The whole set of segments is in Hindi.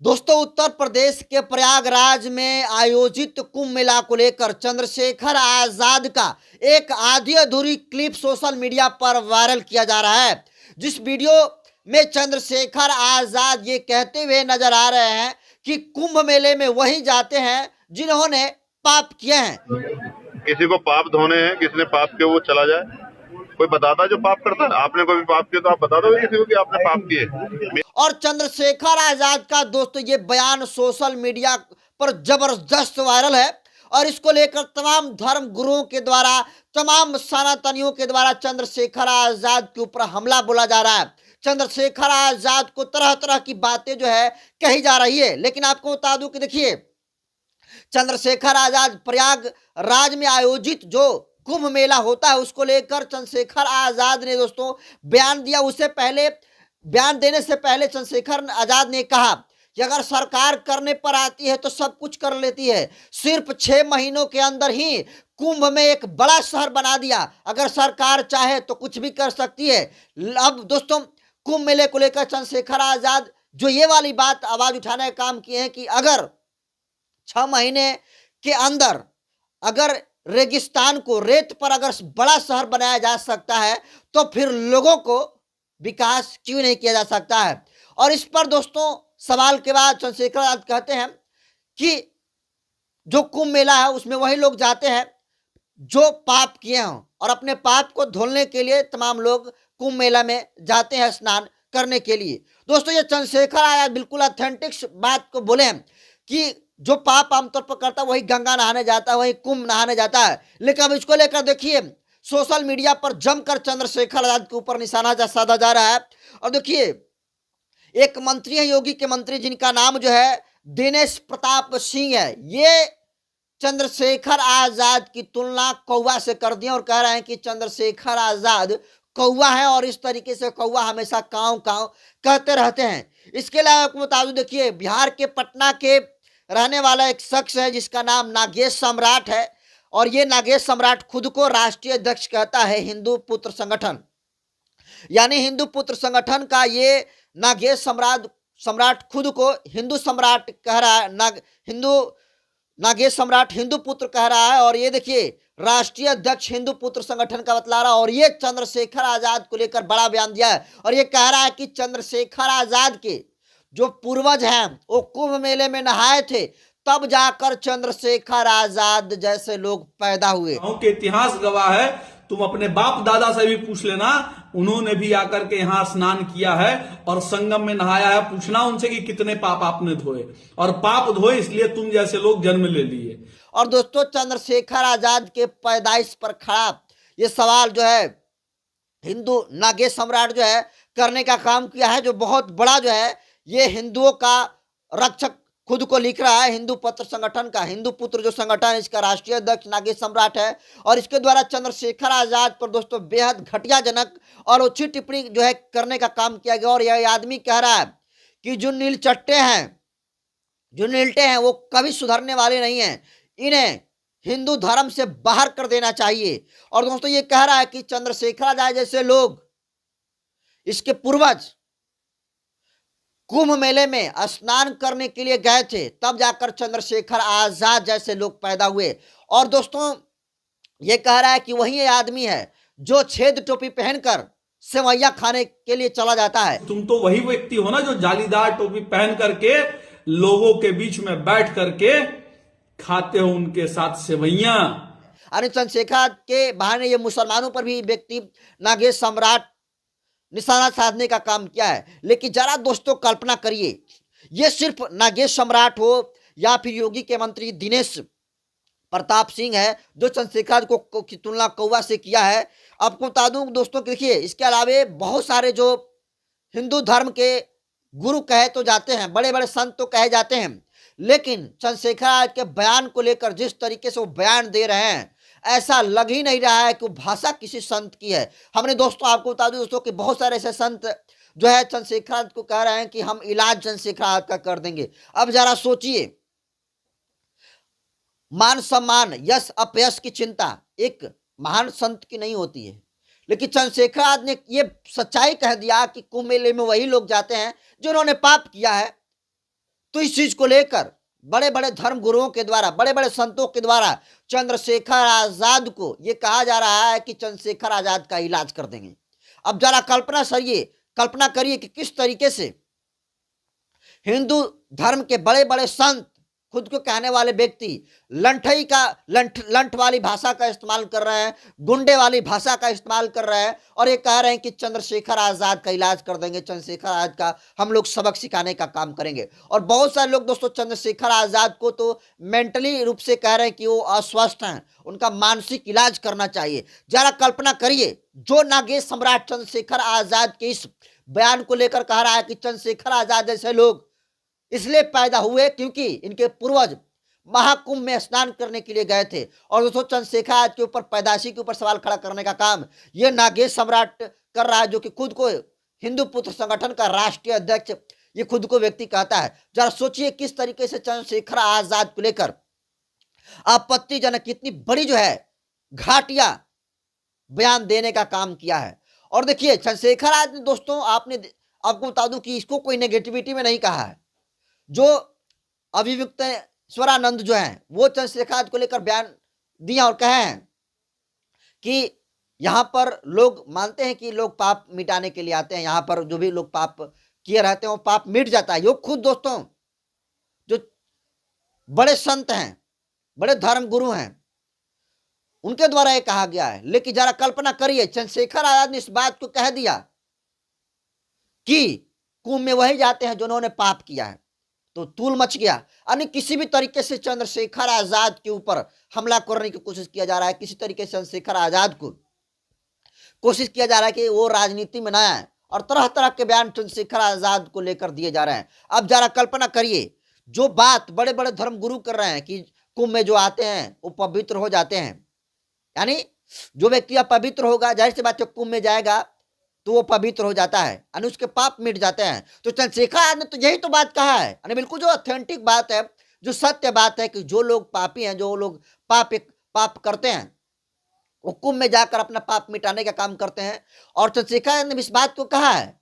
दोस्तों, उत्तर प्रदेश के प्रयागराज में आयोजित कुंभ मेला को लेकर चंद्रशेखर आजाद का एक आधी अधूरी क्लिप सोशल मीडिया पर वायरल किया जा रहा है। जिस वीडियो में चंद्रशेखर आजाद ये कहते हुए नजर आ रहे हैं कि कुंभ मेले में वही जाते हैं जिन्होंने पाप किए हैं। किसी को पाप धोने हैं, किसने पाप किए वो चला जाए। कोई बताता जो पाप करता है। आपने कोई पाप किया तो आप बता दो किसी को कि आपने पाप किए। और चंद्रशेखर आजाद का दोस्तों ये बयान सोशल मीडिया पर जबरदस्त वायरल है और इसको लेकर तमाम धर्म गुरुओं के द्वारा, तमाम सनातनियों के द्वारा चंद्रशेखर आजाद के ऊपर हमला बोला जा रहा है। चंद्रशेखर आजाद को तरह तरह की बातें जो है कही जा रही है। लेकिन आपको बता दूं कि देखिए, चंद्रशेखर आजाद प्रयागराज में आयोजित जो कुंभ मेला होता है उसको लेकर चंद्रशेखर आजाद ने दोस्तों बयान दिया। उससे पहले, बयान देने से पहले चंद्रशेखर आजाद ने कहा कि अगर सरकार करने पर आती है तो सब कुछ कर लेती है। सिर्फ 6 महीनों के अंदर ही कुंभ में एक बड़ा शहर बना दिया। अगर सरकार चाहे तो कुछ भी कर सकती है। अब दोस्तों, कुंभ मेले को लेकर चंद्रशेखर आजाद जो ये वाली बात आवाज उठाने का काम किए हैं कि अगर 6 महीने के अंदर अगर रेगिस्तान को रेत पर अगर बड़ा शहर बनाया जा सकता है तो फिर लोगों को विकास क्यों नहीं किया जा सकता है। और इस पर दोस्तों सवाल के बाद चंद्रशेखर आजाद कहते हैं कि जो कुंभ मेला है उसमें वही लोग जाते हैं जो पाप किए हों और अपने पाप को धुलने के लिए तमाम लोग कुंभ मेला में जाते हैं स्नान करने के लिए। दोस्तों, ये चंद्रशेखर आजाद बिल्कुल ऑथेंटिक बात को बोले हैं कि जो पाप आमतौर पर करता है वही गंगा नहाने जाता है, वही कुंभ नहाने जाता है। लेकिन अब इसको लेकर देखिए सोशल मीडिया पर जमकर चंद्रशेखर आजाद के ऊपर निशाना साधा जा रहा है। और देखिए, एक मंत्री है, योगी के मंत्री, जिनका नाम जो है दिनेश प्रताप सिंह है। ये चंद्रशेखर आजाद की तुलना कौवा से कर दिया और कह रहे हैं कि चंद्रशेखर आजाद कौवा है और इस तरीके से कौवा हमेशा काव काव कहते रहते हैं। इसके अलावा आपको बता दूं, देखिए बिहार के पटना के रहने वाला एक शख्स है जिसका नाम नागेश सम्राट है और ये नागेश सम्राट खुद को राष्ट्रीय अध्यक्ष कहता है हिंदू पुत्र संगठन, यानी हिंदू पुत्र संगठन का ये नागेश सम्राट खुद को हिंदू सम्राट कह रहा है। नागेश सम्राट हिंदू पुत्र कह रहा है और ये देखिए राष्ट्रीय अध्यक्ष हिंदू पुत्र संगठन का बतला रहा है। और ये चंद्रशेखर आजाद को लेकर बड़ा बयान दिया है और ये कह रहा है कि चंद्रशेखर आजाद के जो पूर्वज हैं वो कुंभ मेले में नहाए थे, तब जाकर चंद्रशेखर आजाद जैसे लोग पैदा हुए। के इतिहास गवाह है। तुम अपने बाप दादा से भी पूछ लेना, उन्होंने भी आकर के यहाँ स्नान किया है और संगम में नहाया है। पूछना उनसे कि कितने पाप आपने धोए, और पाप धोए इसलिए तुम जैसे लोग जन्म ले लिए। और दोस्तों, चंद्रशेखर आजाद के पैदाइश पर खड़ा ये सवाल जो है हिंदू नागेश सम्राट जो है करने का काम किया है, जो बहुत बड़ा जो है ये हिंदुओं का रक्षक खुद को लिख रहा है। हिंदू पुत्र संगठन का, हिंदू पुत्र जो संगठन है इसका राष्ट्रीय अध्यक्ष नागेश सम्राट है और इसके द्वारा चंद्रशेखर आजाद पर दोस्तों बेहद घटियाजनक और उचित टिप्पणी जो है करने का काम किया गया। और यह आदमी कह रहा है कि जो नीलचट्टे हैं, जो नीलटे हैं, वो कभी सुधरने वाले नहीं हैं, इन्हें हिंदू धर्म से बाहर कर देना चाहिए। और दोस्तों ये कह रहा है कि चंद्रशेखर आजाद जैसे लोग, इसके पूर्वज कुंभ मेले में स्नान करने के लिए गए थे, तब जाकर चंद्रशेखर आजाद जैसे लोग पैदा हुए। और दोस्तों ये कह रहा है कि वही ये आदमी है जो छेद टोपी पहनकर सेवैया खाने के लिए चला जाता है। तुम तो वही व्यक्ति हो ना जो जालीदार टोपी पहन करके लोगों के बीच में बैठ करके खाते हो उनके साथ सेवैया। अरे चंद्रशेखर के बहाने ये मुसलमानों पर भी व्यक्ति नागेश सम्राट निशाना साधने का काम किया है। लेकिन जरा दोस्तों कल्पना करिए, ये सिर्फ नागेश सम्राट हो या फिर योगी के मंत्री दिनेश प्रताप सिंह है जो चंद्रशेखर को की तुलना कौवा से किया है। आपको बता दूं दोस्तों, देखिए इसके अलावे बहुत सारे जो हिंदू धर्म के गुरु कहे तो जाते हैं, बड़े बड़े संत तो कहे जाते हैं, लेकिन चंद्रशेखर के बयान को लेकर जिस तरीके से वो बयान दे रहे हैं ऐसा लग ही नहीं रहा है कि वो भाषा किसी संत की है। हमने दोस्तों आपको बता दूं दोस्तों कि बहुत सारे ऐसे संत जो है चंद्रशेखर को कह रहे हैं कि हम इलाज चंद्रशेखर का कर देंगे। अब जरा सोचिए, मान सम्मान, यश अपयश की चिंता एक महान संत की नहीं होती है, लेकिन चंद्रशेखर ने ये सच्चाई कह दिया कि कुंभ मेले में वही लोग जाते हैं जिन्होंने पाप किया है, तो इस चीज को लेकर बड़े बड़े धर्म गुरुओं के द्वारा, बड़े बड़े संतों के द्वारा चंद्रशेखर आजाद को यह कहा जा रहा है कि चंद्रशेखर आजाद का इलाज कर देंगे। अब जरा कल्पना करिए कि किस तरीके से हिंदू धर्म के बड़े बड़े संत, खुद को कहने वाले व्यक्ति लंठ वाली भाषा का इस्तेमाल कर रहे हैं, गुंडे वाली भाषा का इस्तेमाल कर रहे हैं और ये कह रहे हैं कि चंद्रशेखर आजाद का इलाज कर देंगे, चंद्रशेखर आजाद का हम लोग सबक सिखाने का काम करेंगे। और बहुत सारे लोग दोस्तों चंद्रशेखर आजाद को तो मेंटली रूप से कह रहे हैं कि वो अस्वस्थ हैं, उनका मानसिक इलाज करना चाहिए। जरा कल्पना करिए, जो नागेश सम्राट चंद्रशेखर आजाद के इस बयान को लेकर कह रहा है कि चंद्रशेखर आजाद जैसे लोग इसलिए पैदा हुए क्योंकि इनके पूर्वज महाकुंभ में स्नान करने के लिए गए थे। और दोस्तों चंद्रशेखर आजाद के ऊपर, पैदाशी के ऊपर सवाल खड़ा करने का काम ये नागेश सम्राट कर रहा है, जो कि खुद को हिंदू पुत्र संगठन का राष्ट्रीय अध्यक्ष ये खुद को व्यक्ति कहता है। जरा सोचिए किस तरीके से चंद्रशेखर आजाद को लेकर आपत्तिजनक, इतनी बड़ी जो है घाटिया बयान देने का काम किया है। और देखिए चंद्रशेखर आजाद ने दोस्तों, आपको बता दूं कि इसको कोई नेगेटिविटी में नहीं कहा है। जो अभियुक्तेश्वरानंद जो है वो चंद्रशेखर आजाद को लेकर बयान दिया और कहे हैं कि यहां पर लोग मानते हैं कि लोग पाप मिटाने के लिए आते हैं, यहां पर जो भी लोग पाप किए रहते हैं वो पाप मिट जाता है। ये खुद दोस्तों जो बड़े संत हैं, बड़े धर्म गुरु हैं, उनके द्वारा ये कहा गया है। लेकिन जरा कल्पना करिए, चंद्रशेखर आजाद ने इस बात को कह दिया कि कुंभ में वही जाते हैं जिन्होंने पाप किया है, तो तूल मच गया। यानी किसी भी तरीके से चंद्रशेखर आजाद के ऊपर हमला करने की कोशिश किया जा रहा है, किसी तरीके से चंद्रशेखर आजाद को कोशिश किया जा रहा है कि वो राजनीति में ना आए, और तरह तरह के बयान चंद्रशेखर आजाद को लेकर दिए जा रहे हैं। अब जरा कल्पना करिए, जो बात बड़े बड़े धर्म गुरु कर रहे हैं कि कुंभ में जो आते हैं वो पवित्र हो जाते हैं, यानी जो व्यक्ति अपवित्र होगा, जाहिर सी बात है कुंभ में जाएगा तो वो पवित्र हो जाता है, यानी उसके पाप मिट जाते हैं। तो चंद्रशेखर आजाद ने तो यही तो बात कहा है, यानी बिल्कुल जो ऑथेंटिक बात है, जो सत्य बात है कि जो लोग पापी हैं, जो लोग पाप करते हैं, वो कुंभ में जाकर अपना पाप मिटाने का काम करते हैं। और चंद्रशेखर आजाद ने इस बात को कहा है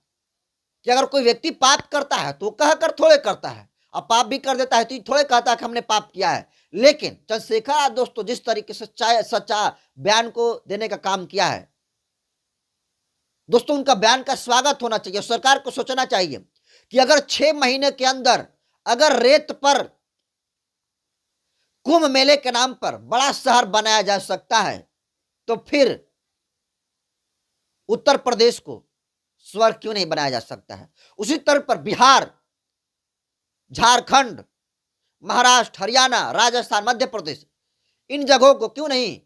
कि अगर कोई व्यक्ति पाप करता है तो कह कर थोड़े करता है, अब पाप भी कर देता है तो थोड़े कहता है कि हमने पाप किया है। लेकिन चंद्रशेखर आजाद दोस्तों जिस तरीके से सच्चा बयान को देने का काम किया है दोस्तों, उनका बयान का स्वागत होना चाहिए। सरकार को सोचना चाहिए कि अगर 6 महीने के अंदर अगर रेत पर कुंभ मेले के नाम पर बड़ा शहर बनाया जा सकता है, तो फिर उत्तर प्रदेश को स्वर्ग क्यों नहीं बनाया जा सकता है। उसी तरह पर बिहार, झारखंड, महाराष्ट्र, हरियाणा, राजस्थान, मध्य प्रदेश, इन जगहों को क्यों नहीं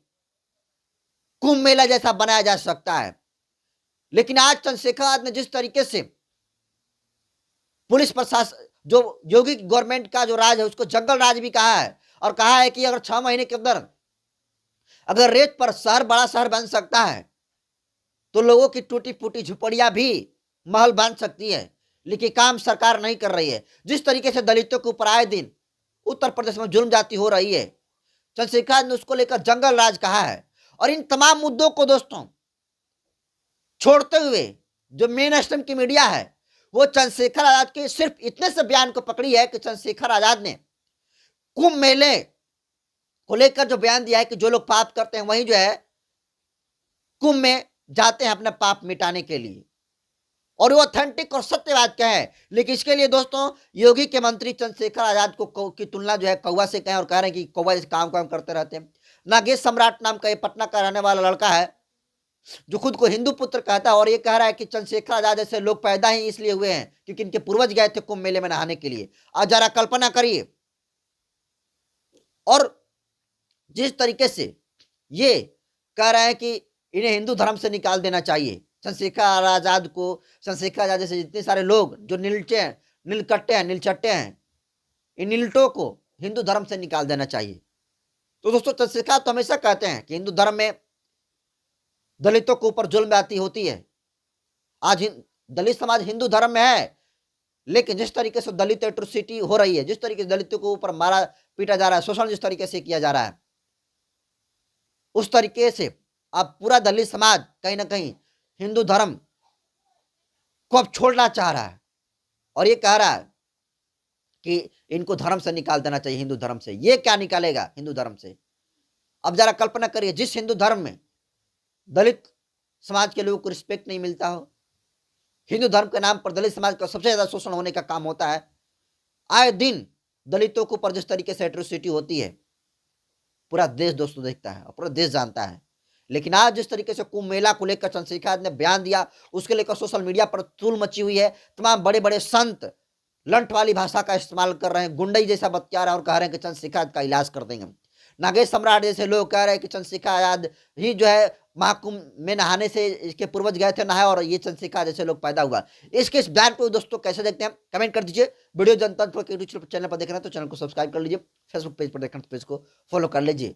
कुंभ मेला जैसा बनाया जा सकता है। लेकिन आज चंद्रशेखर आजाद ने जिस तरीके से पुलिस प्रशासन, जो योगी गवर्नमेंट का जो राज है उसको जंगल राज भी कहा है, और कहा है कि अगर 6 महीने के अंदर अगर रेत पर बड़ा शहर बन सकता है तो लोगों की टूटी फूटी झुपड़ियां भी महल बन सकती है। लेकिन काम सरकार नहीं कर रही है। जिस तरीके से दलितों के ऊपर आए दिन उत्तर प्रदेश में जुल्म जाती हो रही है, चंद्रशेखर आजाद ने उसको लेकर जंगल राज कहा है। और इन तमाम मुद्दों को दोस्तों छोड़ते हुए जो मेन स्ट्रीम की मीडिया है वो चंद्रशेखर आजाद के सिर्फ इतने से बयान को पकड़ी है कि चंद्रशेखर आजाद ने कुंभ मेले को लेकर जो बयान दिया है कि जो लोग पाप करते हैं वही जो है कुंभ में जाते हैं अपना पाप मिटाने के लिए, और वो ऑथेंटिक और सत्यवाद क्या है। लेकिन इसके लिए दोस्तों योगी के मंत्री चंद्रशेखर आजाद को की तुलना जो है कौवा से कहें, और कह रहे हैं कि कौवा जैसे काम करते रहते हैं। नागेश सम्राट नाम का ये पटना का रहने वाला लड़का है जो खुद को हिंदू पुत्र कहता है, और ये कह रहा है कि चंद्रशेखर आजाद जैसे लोग पैदा ही इसलिए हुए हैं क्योंकि इनके पूर्वज गए थे कुंभ मेले में नहाने के लिए। आज जरा कल्पना करिए, और जिस तरीके से ये कह रहे हैं कि इन्हें हिंदू धर्म से निकाल देना चाहिए, चंद्रशेखर आजाद को, चंद्रशेखर आजाद जैसे जितने सारे लोग जो नीलचे हैं, नीलकट्टे हैं, नीलचट्टे हैं, इन नीलटों को हिंदू धर्म से निकाल देना चाहिए। तो दोस्तों चंद्रशेखर तो हमेशा कहते हैं कि हिंदू धर्म में दलितों के ऊपर जुल्म जाती होती है। आज दलित समाज हिंदू धर्म में है, लेकिन जिस तरीके से दलित एट्रोसिटी हो रही है, जिस तरीके से दलितों के ऊपर मारा पीटा जा रहा है, शोषण जिस तरीके से किया जा रहा है, उस तरीके से अब पूरा दलित समाज कहीं ना कहीं हिंदू धर्म को अब छोड़ना चाह रहा है, और ये कह रहा है कि इनको धर्म से निकाल देना चाहिए, हिंदू धर्म से। ये क्या निकालेगा हिंदू धर्म से? अब जरा कल्पना करिए, जिस हिंदू धर्म में दलित समाज के लोगों को रिस्पेक्ट नहीं मिलता हो, हिंदू धर्म के नाम पर दलित समाज का सबसे ज्यादा शोषण होने का काम होता है, आए दिन दलितों के ऊपर जिस तरीके से एट्रोसिटी होती है, पूरा देश दोस्तों देखता है और पूरा देश जानता है। लेकिन आज जिस तरीके से कुंभ मेला को लेकर चंद्रशेखर ने बयान दिया, उसके लेकर सोशल मीडिया पर धूल मची हुई है। तमाम बड़े बड़े संत लंट वाली भाषा का इस्तेमाल कर रहे हैं, गुंडई जैसा बतिया रहे हैं और कह रहे हैं कि चंद्रशेखर का इलाज कर देंगे। नागेश सम्राट जैसे लोग कह रहे हैं कि चंद्रशेखर आजाद ही जो है महाकुंभ में नहाने से इसके पूर्वज गए थे नहाए और ये चंद्रशेखर जैसे लोग पैदा हुआ। इसके इस बयान को दोस्तों कैसे देखते हैं कमेंट कर दीजिए। वीडियो जनतंत्र के यूट्यूब चैनल पर देख रहे हैं तो चैनल को सब्सक्राइब कर लीजिए, फेसबुक पेज पर देख रहे हैं तो पेज को फॉलो कर लीजिए।